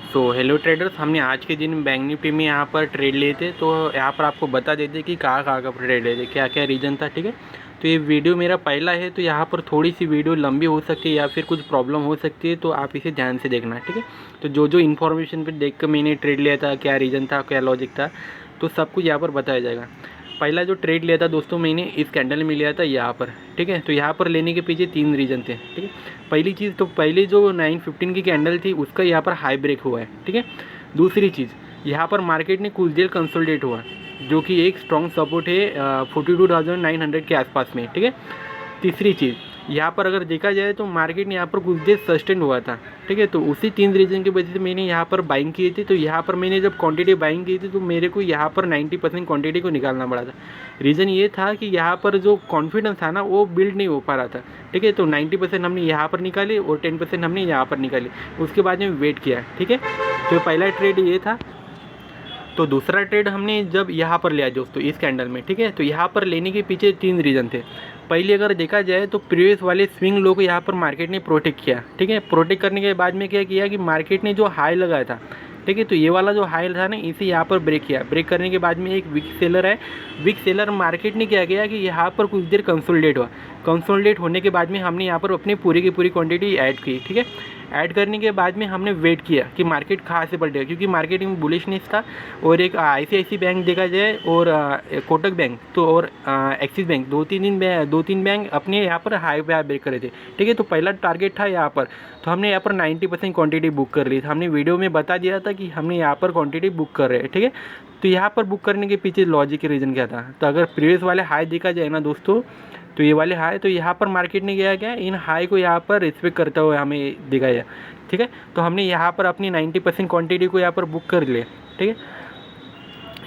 Hello traders, हमने आज के दिन बैंक निफ्टी में यहाँ पर ट्रेड लिए थे। तो यहाँ पर आपको बता देते कि कहाँ का ट्रेड लिए थे, क्या क्या रीज़न था। ठीक है, तो ये वीडियो मेरा पहला है, तो यहाँ पर थोड़ी सी वीडियो लंबी हो सकती है या फिर कुछ प्रॉब्लम हो सकती है, तो आप इसे ध्यान से देखना। ठीक है, तो जो जो इन्फॉर्मेशन पर देख कर मैंने ट्रेड लिया था, क्या रीज़न था, क्या लॉजिक था, तो सब कुछ यहाँ पर बताया जाएगा। पहला जो ट्रेड लिया था दोस्तों, मैंने इस कैंडल में लिया था यहाँ पर। ठीक है, तो यहाँ पर लेने के पीछे 3 रीज़न थे। ठीक है, पहली चीज़ तो पहले जो 915 की कैंडल थी उसका यहाँ पर हाई ब्रेक हुआ है। ठीक है, दूसरी चीज़ यहाँ पर मार्केट ने कुछ देर कंसोलिडेट हुआ, जो कि एक स्ट्रॉन्ग सपोर्ट है 42,900 के आसपास में। ठीक है, तीसरी चीज़ यहाँ पर अगर देखा जाए तो मार्केट ने यहाँ पर कुछ देर सस्टेन हुआ था। ठीक है, तो उसी 3 रीज़न की वजह से मैंने यहाँ पर बाइंग की थी। तो यहाँ पर मैंने जब क्वांटिटी बाइंग की थी तो मेरे को यहाँ पर 90% क्वांटिटी को निकालना पड़ा था। रीज़न ये था कि यहाँ पर जो कॉन्फिडेंस था ना वो बिल्ड नहीं हो पा रहा था। ठीक है, तो 90% हमने यहाँ पर निकाली और 10% हमने यहाँ पर निकाली, उसके बाद में वेट किया। ठीक है, तो पहला ट्रेड ये था। तो दूसरा ट्रेड हमने जब यहाँ पर लिया दोस्तों इस कैंडल में। ठीक है, तो यहाँ पर लेने के पीछे 3 रीज़न थे। पहले अगर देखा जाए तो प्रीवियस वाले स्विंग लो को यहाँ पर मार्केट ने प्रोटेक्ट किया। ठीक है, प्रोटेक्ट करने के बाद में क्या किया कि मार्केट ने जो हाई लगाया था, ठीक है, तो ये वाला जो हाई था ना, इसे यहाँ पर ब्रेक किया। ब्रेक करने के बाद में एक वीक सेलर है, वीक सेलर मार्केट ने क्या किया कि यहाँ पर कुछ देर कंसोलिडेट हुआ। कंसोलिडेट होने के बाद में हमने यहाँ पर अपनी पूरी की पूरी क्वांटिटी ऐड की। ठीक है, ऐड करने के बाद में हमने वेट किया कि मार्केट कहाँ से पलटेगा, क्योंकि मार्केट में बुलिशनेस था। और एक ICICI बैंक देखा जाए और कोटक बैंक तो और एक्सिस बैंक, दो तीन बैंक अपने यहाँ पर हाई पे ब्रेक करे थे। ठीक है, तो पहला टारगेट था यहाँ पर, तो हमने यहाँ पर 90% क्वांटिटी बुक कर ली थी। हमने वीडियो में बता दिया था कि हमने यहाँ पर क्वांटिटी बुक कर रहे हैं। ठीक है, तो यहाँ पर बुक करने के पीछे लॉजिक के रीज़न क्या था, तो अगर प्रीवियस वाले हाई देखा जाए ना दोस्तों, तो ये वाले हाई, तो यहाँ पर मार्केट ने क्या इन हाई को यहाँ पर रिस्पेक्ट करते हुए हमें दिखाया। ठीक है, तो हमने यहाँ पर अपनी 90% क्वांटिटी को यहाँ पर बुक कर लिया। ठीक है,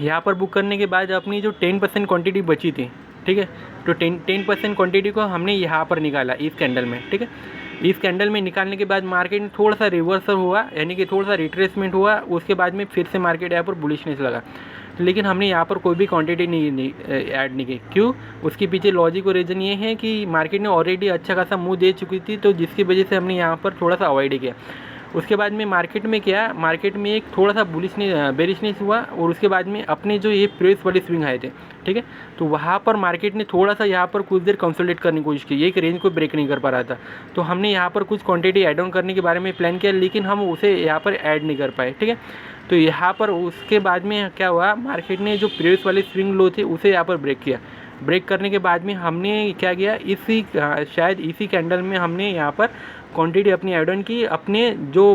यहाँ पर बुक करने के बाद अपनी जो 10% क्वांटिटी बची थी, ठीक है, तो 10% क्वांटिटी को हमने यहाँ पर निकाला इस कैंडल में। ठीक है, इस कैंडल में निकालने के बाद मार्केट में थोड़ा सा रिवर्सल हुआ, यानी कि थोड़ा सा रिट्रेसमेंट हुआ। उसके बाद में फिर से मार्केट यहाँ पर बुलिशनेस लगा, लेकिन हमने यहाँ पर कोई भी क्वांटिटी नहीं ऐड नहीं की। क्यों? उसके पीछे लॉजिक और रीज़न ये है कि मार्केट ने ऑलरेडी अच्छा खासा मूव दे चुकी थी, तो जिसकी वजह से हमने यहाँ पर थोड़ा सा अवॉइड किया। उसके बाद में मार्केट में क्या, मार्केट में एक थोड़ा सा बेरिशनेस हुआ, और उसके बाद में अपने जो ये प्रेस वाले स्विंग आए थे, ठीक है, तो वहाँ पर मार्केट ने थोड़ा सा यहाँ पर कुछ देर कंसोलिडेट करने की कोशिश की, एक रेंज को ब्रेक नहीं कर पा रहा था। तो हमने यहाँ पर कुछ क्वांटिटी ऐड ऑन करने के बारे में प्लान किया, लेकिन हम उसे यहाँ पर ऐड नहीं कर पाए। ठीक है, तो यहाँ पर उसके बाद में क्या हुआ, मार्केट ने जो प्रीवियस वाले स्विंग लो थे उसे यहाँ पर ब्रेक किया। ब्रेक करने के बाद में हमने क्या किया, शायद इसी कैंडल में हमने यहाँ पर क्वांटिटी अपनी ऐड ऑन की। अपने जो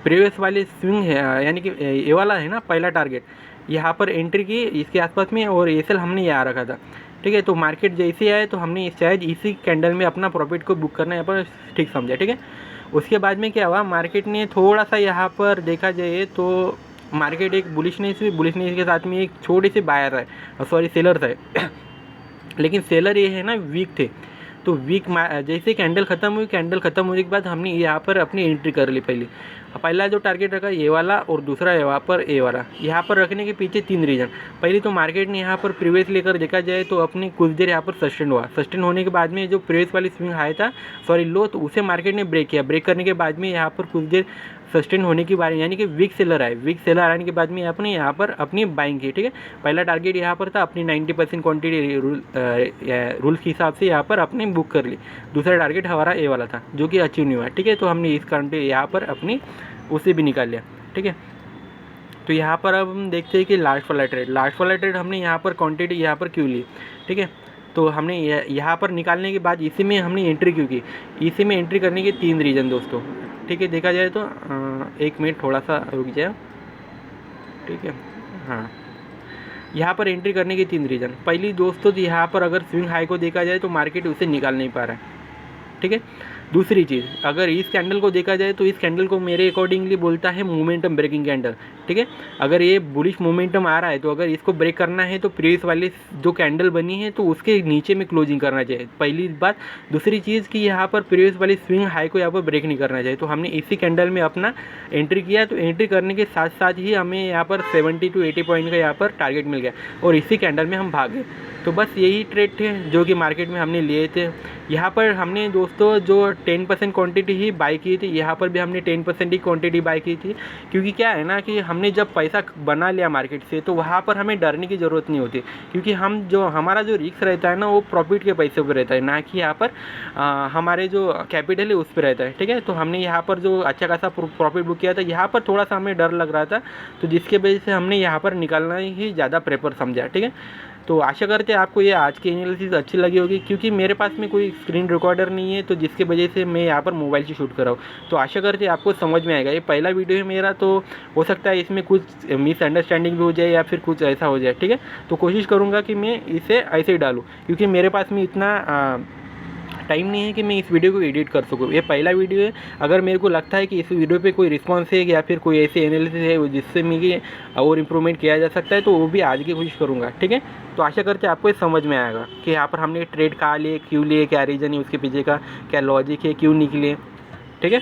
प्रीवियस वाले स्विंग है, यानी कि ये वाला है ना पहला टारगेट, यहाँ पर एंट्री की इसके आसपास में, और एसएल हमने यहाँ रखा था। ठीक है, तो मार्केट जैसे आए तो हमने शायद इसी कैंडल में अपना प्रॉफिट को बुक करना यहाँ पर ठीक समझा। ठीक है, उसके बाद में क्या हुआ, मार्केट ने थोड़ा सा यहाँ पर देखा जाए तो मार्केट एक बुलिशनेस के साथ में एक छोटे से बायर है, सेलर था लेकिन सेलर ये है ना वीक थे। तो वीक जैसे कैंडल ख़त्म होने के बाद हमने यहाँ पर अपनी एंट्री कर ली। पहला जो टारगेट रखा ये वाला, और दूसरा यहाँ पर ये वाला। यहाँ पर रखने के पीछे 3 रीज़न। पहले तो मार्केट ने यहाँ पर प्रीवियस लेकर देखा जाए तो अपनी कुछ देर यहाँ पर सस्टेन हुआ। सस्टेन होने के बाद में जो प्रीवियस वाली स्विंग हाई था, लो, तो उसे मार्केट ने ब्रेक किया। ब्रेक करने के बाद में यहाँ पर कुछ देर सस्टेन होने की बारी, यानी कि वीक सेलर आए। वीक सेलर आने के बाद में आपने यहाँ पर अपनी बाइंग की। ठीक है, पहला टारगेट यहाँ पर था, अपनी 90% क्वांटिटी रूल्स के हिसाब से यहाँ पर अपने बुक कर ली। दूसरा टारगेट हमारा ए वाला था, जो कि अचीव नहीं हुआ। ठीक है, तो हमने इस क्वांटिटी यहाँ पर अपनी उसे भी निकाल लिया। ठीक है, तो यहाँ पर अब हम देखते हैं कि लास्ट वाला ट्रेड हमने यहाँ पर क्वांटिटी यहाँ पर क्यों ली। ठीक है, तो हमने यहाँ पर निकालने के बाद इसी में हमने एंट्री क्यों की। इसी में एंट्री करने के 3 रीज़न दोस्तों। ठीक है, देखा जाए तो 1 मिनट थोड़ा सा रुक जाए। ठीक है, हाँ, यहाँ पर एंट्री करने के 3 रीज़न। पहली दोस्तों, तो यहाँ पर अगर स्विंग हाई को देखा जाए तो मार्केट उसे निकाल नहीं पा रहा है। ठीक है, दूसरी चीज़, अगर इस कैंडल को देखा जाए तो इस कैंडल को मेरे अकॉर्डिंगली बोलता है मोमेंटम ब्रेकिंग कैंडल। ठीक है, अगर ये बुलिश मोमेंटम आ रहा है तो अगर इसको ब्रेक करना है तो प्रीवियस वाली जो कैंडल बनी है तो उसके नीचे में क्लोजिंग करना चाहिए, पहली बात। दूसरी चीज़ कि यहाँ पर प्रीवियस वाली स्विंग हाई को यहाँ पर ब्रेक नहीं करना चाहिए। तो हमने इसी कैंडल में अपना एंट्री किया। तो एंट्री करने के साथ साथ ही हमें यहाँ पर 70 to 80 पॉइंट का यहाँ पर टारगेट मिल गया, और इसी कैंडल में हम भागे। तो बस यही ट्रेड थे जो कि मार्केट में हमने लिए थे। यहाँ पर हमने दोस्तों जो 10% क्वांटिटी ही बाई की थी, यहाँ पर भी हमने 10% ही क्वांटिटी बाई की थी। क्योंकि क्या है ना कि हमने जब पैसा बना लिया मार्केट से तो वहाँ पर हमें डरने की ज़रूरत नहीं होती, क्योंकि हमारा जो रिस्क रहता है ना वो प्रॉफिट के पैसे पर रहता है, ना कि यहाँ पर हमारे जो कैपिटल है उस पर रहता है। ठीक है, तो हमने यहाँ पर जो अच्छा खासा प्रॉफिट बुक किया था, यहाँ पर थोड़ा सा हमें डर लग रहा था, तो जिसके वजह से हमने यहाँ पर निकालना ही ज़्यादा प्रेफर समझा। ठीक है, तो आशा करते हैं आपको ये आज की एनालिसिस अच्छी लगी होगी, क्योंकि मेरे पास में कोई स्क्रीन रिकॉर्डर नहीं है, तो जिसके वजह से मैं यहाँ पर मोबाइल से शूट कर रहा हूँ। तो आशा करते हैं आपको समझ में आएगा। ये पहला वीडियो है मेरा, तो हो सकता है इसमें कुछ मिसअंडरस्टैंडिंग भी हो जाए या फिर कुछ ऐसा हो जाए। ठीक है, तो कोशिश करूँगा कि मैं इसे ऐसे ही डालूँ, क्योंकि मेरे पास में इतना टाइम नहीं है कि मैं इस वीडियो को एडिट कर सकूँ। ये पहला वीडियो है। अगर मेरे को लगता है कि इस वीडियो पे कोई रिस्पॉन्स है या फिर कोई ऐसे एनालिसिस है जिससे मुझे और इम्प्रूवमेंट किया जा सकता है, तो वो भी आज की कोशिश करूँगा। ठीक है, तो आशा करते हैं आपको ये समझ में आएगा कि यहाँ पर हमने ट्रेड कहाँ लिए, क्यों लिए, क्या रीज़न है उसके पीछे का, क्या लॉजिक है, क्यों निकले। ठीक है।